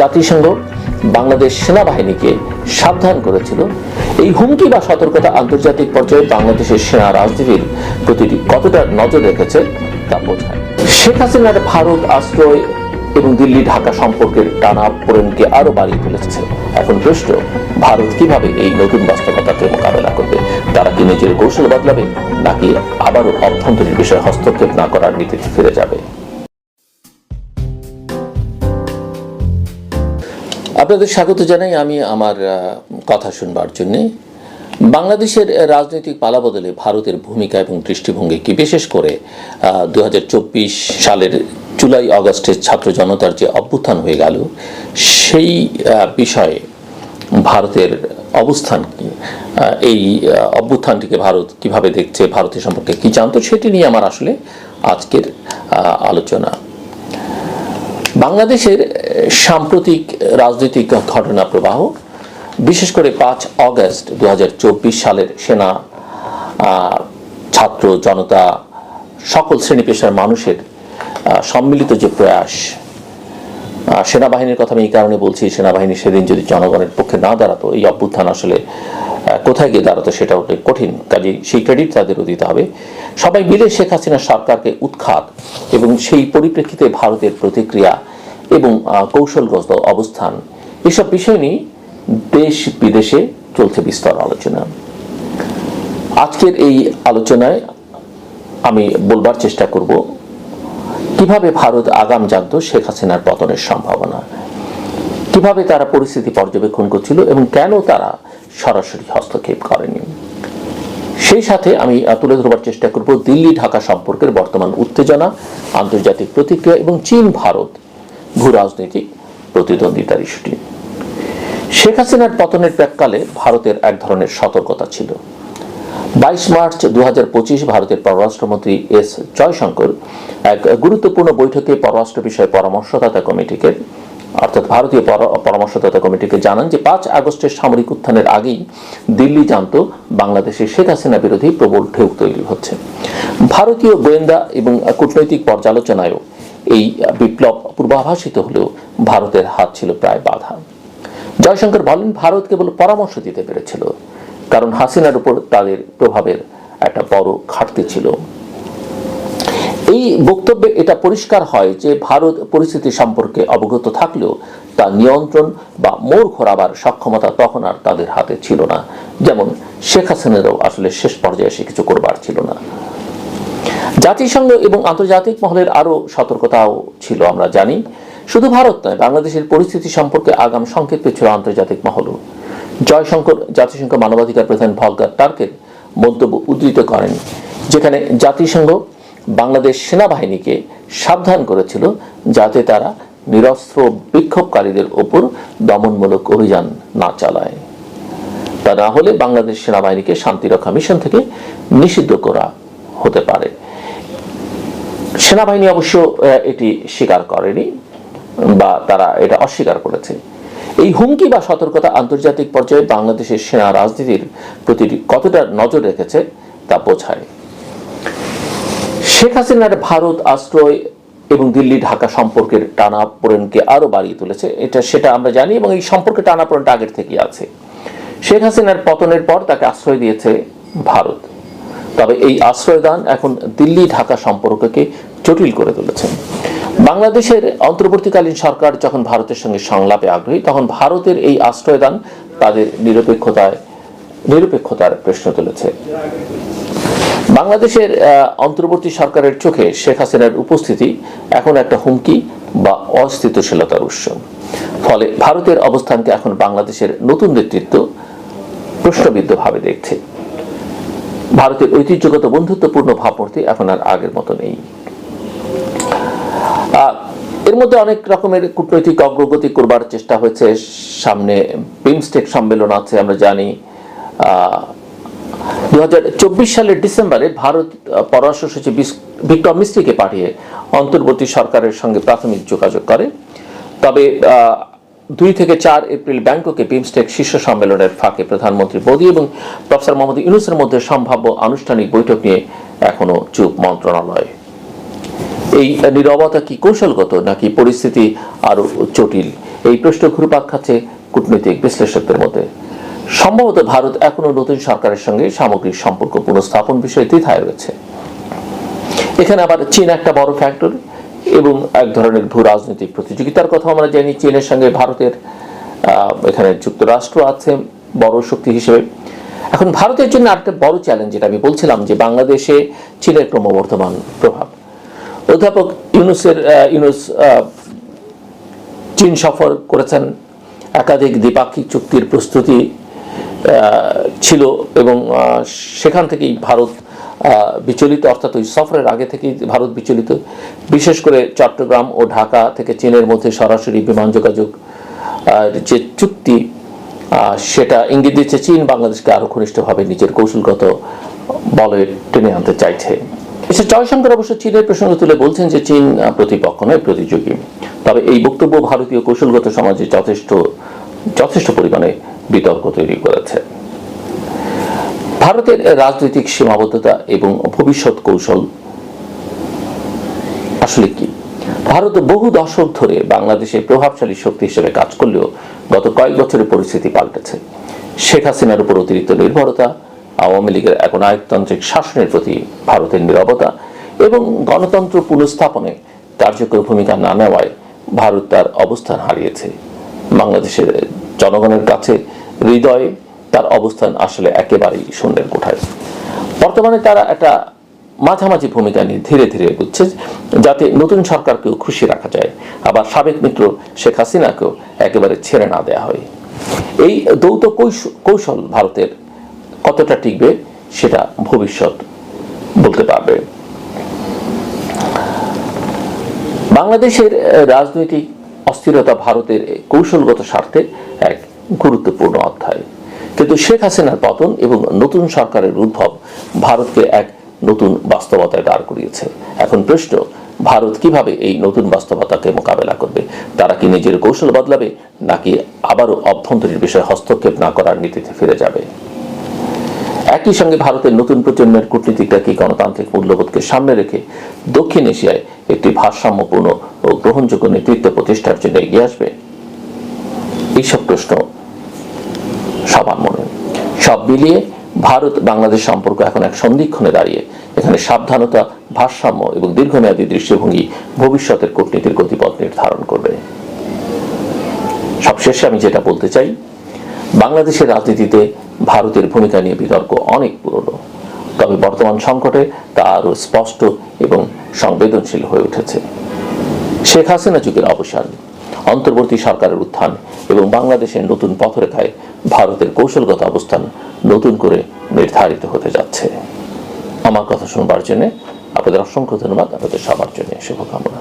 জাতিসংঘ বাংলাদেশ সেনাবাহিনীকে সাবধান করেছিল। এই হুমকি বা সতর্কতা আন্তর্জাতিক পর্যায়ে বাংলাদেশের সেনা রাজনীতির প্রতি কতটা নজর রেখেছে তা বোঝায়। শেখ হাসিনার ভারত আশ্রয় এবং দিল্লি ঢাকা সম্পর্কের টানাপোড়েনকে আরো বাড়িয়ে তুলেছে। এখন প্রশ্ন, ভারত কিভাবে এই নতুন বাস্তবতাকে মোকাবেলা করবে? তারা কি নিজের কৌশল বদলাবে, নাকি আবারও অভ্যন্তরীণ বিষয়ে হস্তক্ষেপ না করার নীতিতে ফিরে যাবে? আপনাদের স্বাগত জানাই আমি আমার কথা শুনবার জন্য। বাংলাদেশের রাজনৈতিক পালাবদলে ভারতের ভূমিকা এবং দৃষ্টিভঙ্গি কি, বিশেষ করে 2024 সালের জুলাই আগস্টের ছাত্র জনতার যে অভ্যুত্থান হয়ে গেল, সেই বিষয়ে ভারতের অবস্থান কি, এই অভ্যুত্থানটিকে ভারত কিভাবে দেখছে, ভারতের সম্পর্কে কি জানতো, সেটি নিয়ে আমার আসলে আজকের আলোচনা। বাংলাদেশের সাম্প্রতিক রাজনৈতিক ঘটনা প্রবাহ, বিশেষ করে 5 আগস্ট 2024 সালের সেনা, ছাত্র জনতা, সকল শ্রেণী পেশার মানুষের সম্মিলিত যে প্রয়াস, সেনাবাহিনীর কথা আমি এই কারণে বলছি, সেনাবাহিনী সেদিন যদি জনগণের পক্ষে না দাঁড়াতো, এই অভ্যুত্থান আসলে কোথায় গিয়ে দাঁড়াতো সেটা অনেক কঠিন। কাজে সেই ক্রেডিট তাদেরও দিতে হবে। সবাই মিলে শেখ হাসিনা সরকারকে উৎখাত এবং সেই পরিপ্রেক্ষিতে ভারতের প্রতিক্রিয়া এবং কৌশলগত অবস্থান, এসব বিষয় নিয়ে দেশ বিদেশে চলছে বিস্তর আলোচনা। আজকের এই আলোচনায় আমি বলবার চেষ্টা করব কিভাবে ভারত আগাম জানতো শেখ হাসিনার পতনের সম্ভাবনা, কিভাবে তারা পরিস্থিতি পর্যবেক্ষণ করছিল এবং কেন তারা সরাসরি হস্তক্ষেপ করেনি। সেই সাথে আমি তুলে ধরবার চেষ্টা করব দিল্লি ঢাকা সম্পর্কের বর্তমান উত্তেজনা, আন্তর্জাতিক প্রতিক্রিয়া এবং চীন ভারত ভূ রাজনৈতিক প্রতিদ্বন্দ্বিতার ইস্যুটি। শেখ হাসিনার পতনের প্রাক্কালে ভারতের এক ধরনের সতর্কতা ছিল। 22 মার্চ 2025 ভারতের পররাষ্ট্রমন্ত্রী এস জয়শঙ্কর এক গুরুত্বপূর্ণ বৈঠকে পররাষ্ট্র বিষয়ে পরামর্শদাতা কমিটিকে, অর্থাৎ ভারতীয় পরামর্শদাতা কমিটিকে জানান যে 5 আগস্টের সামরিক উত্থানের আগেই দিল্লি জানত বাংলাদেশে শেখ হাসিনা বিরোধী প্রবল ঢেউ তৈরি হচ্ছে। ভারতীয় গোয়েন্দা এবং কূটনৈতিক পর্যালোচনায়ও এই বিপ্লব পূর্বাভাসিত হলেও ভারতের হাত ছিল প্রায় বাঁধা। জয়শঙ্কর বলেন, ভারত কেবল পরামর্শ দিতে পেরেছিল, কারণ হাসিনার উপর তাদের প্রভাবের একটা বড় ঘাটতি ছিল। এই বক্তব্যে এটা পরিষ্কার হয় যে ভারত পরিস্থিতি সম্পর্কে অবগত থাকলেও তা নিয়ন্ত্রণ বা মোড় ঘোরাবার সক্ষমতা তখন আর তাদের হাতে ছিল না। যেমন শেখ হাসিনারও আসলে শেষ পর্যায়ে এসে কিছু করবার ছিল না। জাতিসংঘ এবং আন্তর্জাতিক মহলের আরো সতর্কতাও ছিল, আমরা জানি। শুধু ভারত নয়, বাংলাদেশের পরিস্থিতি সম্পর্কে আগাম সংকেত পেয়েছিল আন্তর্জাতিক মহলও। জয়শঙ্কর জাতিসংঘ মানবাধিকার প্রধান ভলকার টার্কের মন্তব্য উদ্ধৃত করেন, যেখানে জাতিসংঘ বাংলাদেশ সেনাবাহিনীকে সাবধান করেছিল যাতে তারা নিরস্ত্র বিক্ষোভকারীদের ওপর দমনমূলক অভিযান না চালায়। তা না হলে বাংলাদেশ সেনাবাহিনীকে শান্তিরক্ষা মিশন থেকে নিষিদ্ধ করা হতে পারে। সেনাবাহিনী অবশ্য এটি স্বীকার করেনি বা তারা এটা অস্বীকার করেছে। এই হুমকি বা সতর্কতা আন্তর্জাতিক পর্যায়ে বাংলাদেশের সেনা রাজনীতির প্রতি কতটা নজর রেখেছে তা বোঝায়। শেখ হাসিনার ভারত আশ্রয় এবং দিল্লি ঢাকা সম্পর্কের টানাপোড়েনকে আরো বাড়িয়ে তুলেছে, সেটা আমরা জানি, এবং এই সম্পর্কে টানাপোড়েনটা আগের থেকেই আছে। শেখ হাসিনার পতনের পর তাকে আশ্রয় দিয়েছে ভারত, তবে এই আশ্রয়দান এখন দিল্লি ঢাকা সম্পর্ককে জটিল করে তুলেছে। বাংলাদেশের অন্তর্বর্তীকালীন সরকার যখন ভারতের সঙ্গে সংলাপে আগ্রহী, তখন ভারতের এই আশ্রয়দান তাদের নিরপেক্ষতার প্রশ্ন তুলেছে। বাংলাদেশের অন্তর্বর্তী সরকারের চোখে শেখ হাসিনার উপস্থিতি এখন একটা হুমকি বা অস্থিতিশীলতার উৎস। ফলে ভারতের অবস্থানকে এখন বাংলাদেশের নতুন নেতৃত্ব প্রশ্নবিদ্ধভাবে দেখছে। ভারতের ঐতিহ্যগত বন্ধুত্বপূর্ণ ভাবমূর্তি এখন আর আগের মতো নেই। এর মধ্যে অনেক রকমের কূটনৈতিক অগ্রগতি করবার চেষ্টা হয়েছে। সামনে বিমস্টেক সম্মেলন আছে, আমরা জানি। 2024 সালের ডিসেম্বরে ভারত পররাষ্ট্র সচিব ভিক্টর মিস্ত্রিকে পাঠিয়ে অন্তর্বর্তী সরকারের সঙ্গে প্রাথমিক যোগাযোগ করে। তবে 2 থেকে 4 এপ্রিল ব্যাংককে বিমস্টেক শীর্ষ সম্মেলনের ফাঁকে প্রধানমন্ত্রী মোদী এবং প্রফেসর মোহাম্মদ ইউনূসের মধ্যে সম্ভাব্য আনুষ্ঠানিক বৈঠক নিয়ে এখনো চুপ মন্ত্রণালয়। এই নীরবতা কি কৌশলগত নাকি পরিস্থিতি আরো জটিল, এই প্রশ্ন ঘুরপাক খাচ্ছে কূটনৈতিক বিশ্লেষকদের মধ্যে। সম্ভবত ভারত এখনো নতুন সরকারের সঙ্গে সামগ্রিক সম্পর্ক পুনঃস্থাপন বিষয়ে দ্বিধায় রয়েছে। এখানে আবার চীন একটা বড় ফ্যাক্টর এবং এক ধরনের ভূ রাজনৈতিক প্রতিযোগিতার কথা আমরা জানি। চীনের সঙ্গে ভারতের এখানে যুক্তরাষ্ট্র আছে বড় শক্তি হিসেবে। এখন ভারতের জন্য আরেকটা বড় চ্যালেঞ্জ, যেটা আমি বলছিলাম যে বাংলাদেশে চীনের ক্রমবর্ধমান প্রভাব। অধ্যাপক ইউনুস চীন সফর করেছেন, একাধিক দ্বিপাক্ষিক চুক্তির প্রস্তুতি ছিল এবং সেখান থেকেই ভারত বিচলিত, অর্থাৎ ওই সফরের আগে থেকেই ভারত বিচলিত। বিশেষ করে চট্টগ্রাম ও ঢাকা থেকে চীনের মধ্যে সরাসরি বিমান যোগাযোগ যে চুক্তি, সেটা ইঙ্গিত দিচ্ছে চীন বাংলাদেশকে আরো ঘনিষ্ঠভাবে নিজের কৌশলগত বলে টেনে আনতে চাইছে। জয়শঙ্কর অবশ্য চীনের প্রসঙ্গ তুলে বলছেন যে চীন প্রতিপক্ষ নয়, প্রতিযোগী। তবে এই বক্তব্য ভারতীয় কৌশলগত সমাজে যথেষ্ট পরিমাণে বিতর্ক তৈরি করেছে। ভারতের রাজনৈতিক সীমাবদ্ধতা এবং ভবিষ্যৎ কৌশল আসলে কি? ভারত বহু দশক ধরে বাংলাদেশের প্রভাবশালী শক্তি হিসেবে কাজ করলেও গত কয়েক বছরে পরিস্থিতি পাল্টেছে। শেখ হাসিনার উপর অতিরিক্ত নির্ভরতা, আওয়ামী লীগের এখন নায়কতান্ত্রিক শাসনের প্রতি ভারতের নীরবতা এবং গণতন্ত্র পুনঃস্থাপনে কার্যকর ভূমিকা না নেওয়ায় ভারত তার অবস্থান হারিয়েছে। বাংলাদেশের জনগণের কাছে হৃদয়ে তার অবস্থান আসলে একেবারেই শূন্যের কোঠায়। বর্তমানে তারা একটা মাঝামাঝি ভূমিকা নিয়ে ধীরে ধীরে এগোচ্ছে, যাতে নতুন সরকারকেও খুশি রাখা যায়, আবার সাবেক মিত্র শেখ হাসিনাকেও একেবারে ছেড়ে না দেওয়া হয়। এই দ্বৈত কৌশল ভারতের কতটা টিকবে সেটা ভবিষ্যৎ বলতে পারবে। বাংলাদেশের রাজনৈতিক অস্থিরতা ভারতের কৌশলগত স্বার্থে এক গুরুত্বপূর্ণ অধ্যায়, কিন্তু শেখ হাসিনার পতন এবং নতুন সরকারের উদ্ভব ভারতকে এক নতুন বাস্তবতায় দাঁড় করিয়েছে। এখন প্রশ্ন, ভারত কিভাবে এই নতুন বাস্তবতাকে মোকাবেলা করবে? তারা কি নিজের কৌশল বদলাবে, নাকি আবারও অভ্যন্তরীণ বিষয়ে হস্তক্ষেপ না করার নীতিতে ফিরে যাবে? একই সঙ্গে ভারতের নতুন প্রজন্মের কূটনীতিকরা কি গণতান্ত্রিক মূল্যবোধকে সামনে রেখে দক্ষিণ এশিয়ায় একটি ভারসাম্যপূর্ণ ও গ্রহণযোগ্য নেতৃত্ব প্রতিষ্ঠার জন্য এগিয়ে আসবে? এইসব প্রশ্ন সবার মনে। সব মিলিয়ে ভারত বাংলাদেশ সম্পর্ক এখন এক সন্ধিক্ষণে দাঁড়িয়ে। এখানে সাবধানতা, ভারসাম্য এবং দীর্ঘমেয়াদী দৃষ্টিভঙ্গি ভবিষ্যতের কূটনীতির গতিপথ নির্ধারণ করবে। সবশেষে আমি যেটা বলতে চাই, বাংলাদেশের রাজনীতিতে ভারতের ভূমিকা নিয়ে বিতর্ক অনেক পুরনো, তবে বর্তমান সংকটে তা আরো স্পষ্ট এবং সংবেদনশীল হয়ে উঠেছে। শেখ হাসিনা যুগের অবসান, অন্তর্বর্তী সরকারের উত্থান এবং বাংলাদেশের নতুন পথরেখায় ভারতের কৌশলগত অবস্থান নতুন করে নির্ধারিত হতে যাচ্ছে। আমার কথা শুনবার জন্য আপনাদের অসংখ্য ধন্যবাদ। আপনাদের সবার জন্য শুভকামনা।